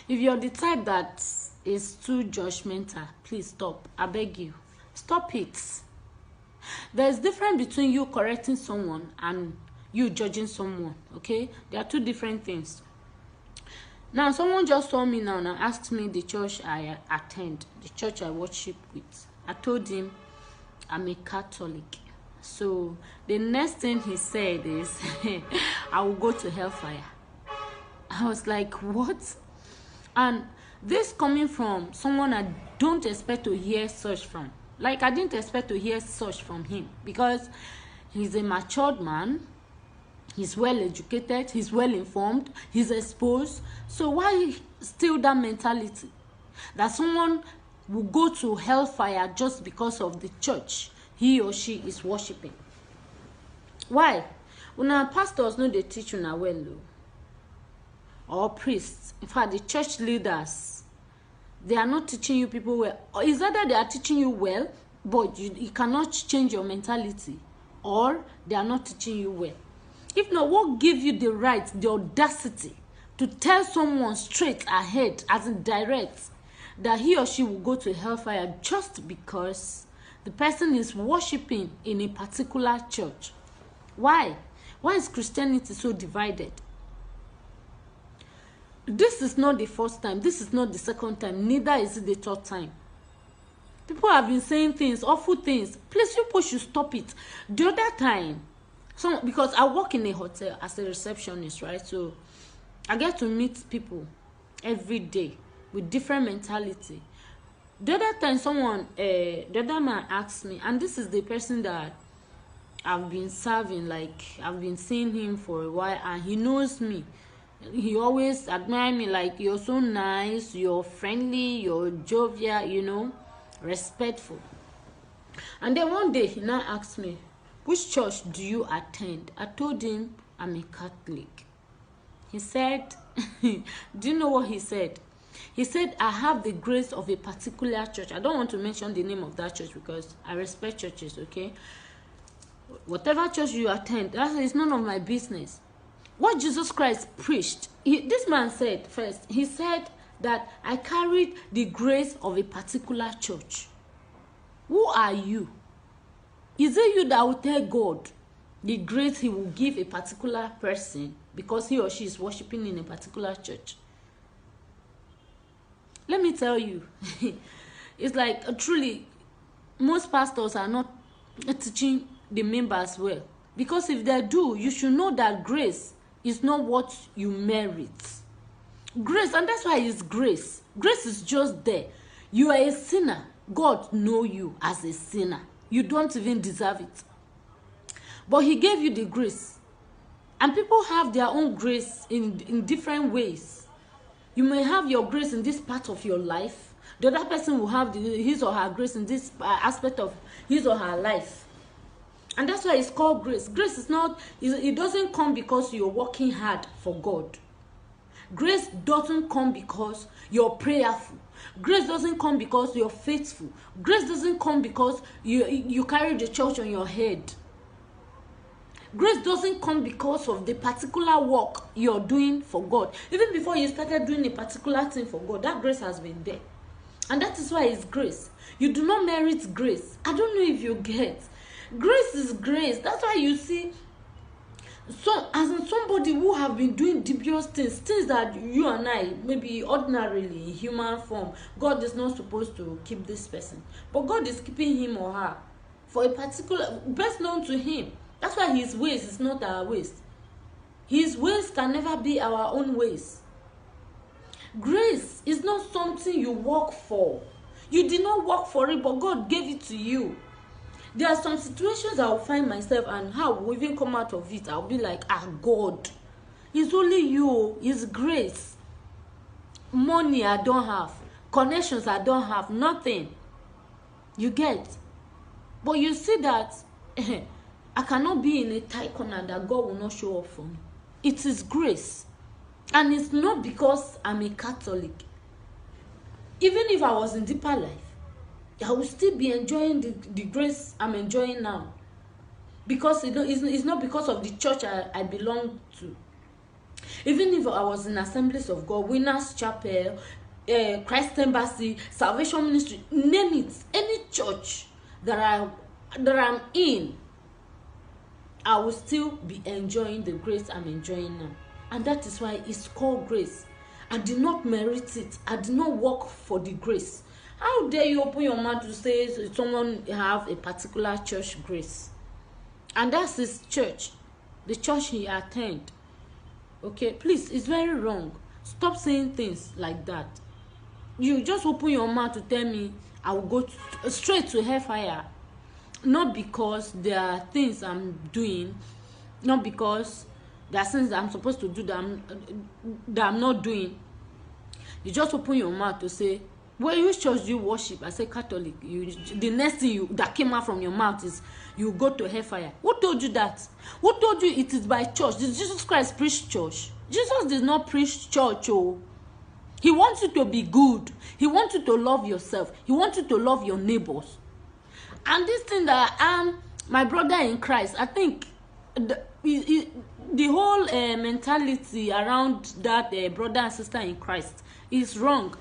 If you're the type that is too judgmental, please stop. I beg you. Stop it. There's difference between you correcting someone and you judging someone, okay? There are two different things. Now, someone just saw me now and asked me the church I attend, the church I worship with. I told him I'm a Catholic. So the next thing he said is, I will go to hellfire. I was like, what? And this coming from someone I don't expect to hear such from. Like, I didn't expect to hear such from him because he's a matured man. He's well educated. He's well informed. He's exposed. So why still that mentality that someone will go to hellfire just because of the church he or she is worshiping? Why? When our pastors know they teach una well, though, or priests, in fact, the church leaders, they are not teaching you people well. Or is either they are teaching you well, but you cannot change your mentality, or they are not teaching you well. If not, what gives you the right, the audacity to tell someone straight ahead, as in direct, that he or she will go to hellfire just because the person is worshiping in a particular church? Why? Why is Christianity so divided? This is not the first time. This is not the second time. Neither is it the third time. People have been saying things, awful things. Please, people should stop it. The other time, because I work in a hotel as a receptionist, right? So I get to meet people every day with different mentality. The other time, the other man asked me, and this is the person that I've been serving, like I've been seeing him for a while, and he knows me. He always admire me, like, you're so nice, you're friendly, you're jovial, respectful. And then one day he now asked me, which church do you attend? I told him I'm a Catholic. He said, do you know what he said? He said, I have the grace of a particular church. I don't want to mention the name of that church because I respect churches, okay? Whatever church you attend, that is none of my business. What Jesus Christ preached, this man said first, he said that I carried the grace of a particular church. Who are you? Is it you that will tell God the grace he will give a particular person because he or she is worshiping in a particular church? Let me tell you, it's like truly, most pastors are not teaching the members well. Because if they do, you should know that grace is not what you merit. Grace, and that's why it's grace. Grace is just there. You are a sinner. God knows you as a sinner. You don't even deserve it. But he gave you the grace. And people have their own grace in different ways. You may have your grace in this part of your life. The other person will have his or her grace in this aspect of his or her life. And that's why it's called grace. Grace is not, it doesn't come because you're working hard for God. Grace doesn't come because you're prayerful. Grace doesn't come because you're faithful. Grace doesn't come because you carry the church on your head. Grace doesn't come because of the particular work you're doing for God. Even before you started doing a particular thing for God, that grace has been there. And that is why it's grace. You do not merit grace. I don't know if you get. Grace is grace. That's why you see, so as in somebody who have been doing dubious things that you and I, maybe ordinarily in human form, God is not supposed to keep this person. But God is keeping him or her for a particular, best known to him. That's why his ways is not our ways. His ways can never be our own ways. Grace is not something you work for. You did not work for it, but God gave it to you. There are some situations I will find myself, and how we even come out of it, I'll be like, God, it's only you, it's grace. Money I don't have, connections I don't have, nothing. You get? But you see that I cannot be in a tight corner that God will not show up for me. It is grace. And it's not because I'm a Catholic. Even if I was in deeper life, I will still be enjoying the grace I'm enjoying now. Because it's not because of the church I belong to. Even if I was in Assemblies of God, Winners Chapel, Christ Embassy, Salvation Ministry, name it, any church that I'm in, I will still be enjoying the grace I'm enjoying now. And that is why it's called grace. I did not merit it. I did not work for the grace. How dare you open your mouth to say someone have a particular church grace? And that's his church, the church he attend. Okay, please, it's very wrong. Stop saying things like that. You just open your mouth to tell me I will go straight to hellfire. Not because there are things I'm doing, not because there are things that I'm supposed to do that I'm not doing. You just open your mouth to say, well, which church do you worship? I say Catholic. The next thing that came out from your mouth is you go to hellfire. Who told you that? Who told you it is by church? Did Jesus Christ preach church? Jesus did not preach church. Oh, he wants you to be good. He wants you to love yourself. He wants you to love your neighbors. And this thing that I'm my brother in Christ, I think the whole mentality around that brother and sister in Christ is wrong.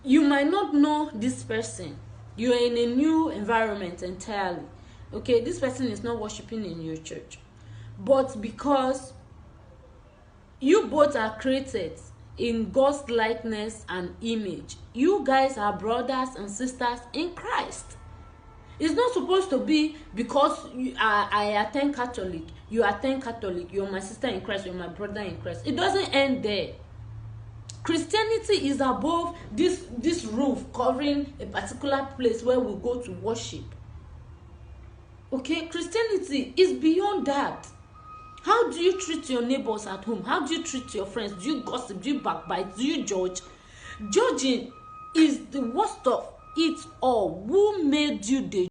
You might not know this person. You are in a new environment entirely. Okay, this person is not worshiping in your church. But because you both are created in God's likeness and image, you guys are brothers and sisters in Christ. It's not supposed to be because I attend Catholic, you attend Catholic, you're my sister in Christ, you're my brother in Christ. It doesn't end there. Christianity is above this roof covering a particular place where we go to worship. Okay, Christianity is beyond that. How do you treat your neighbors at home? How do you treat your friends? Do you gossip? Do you backbite? Do you judge? Judging is the worst of it all. Who made you the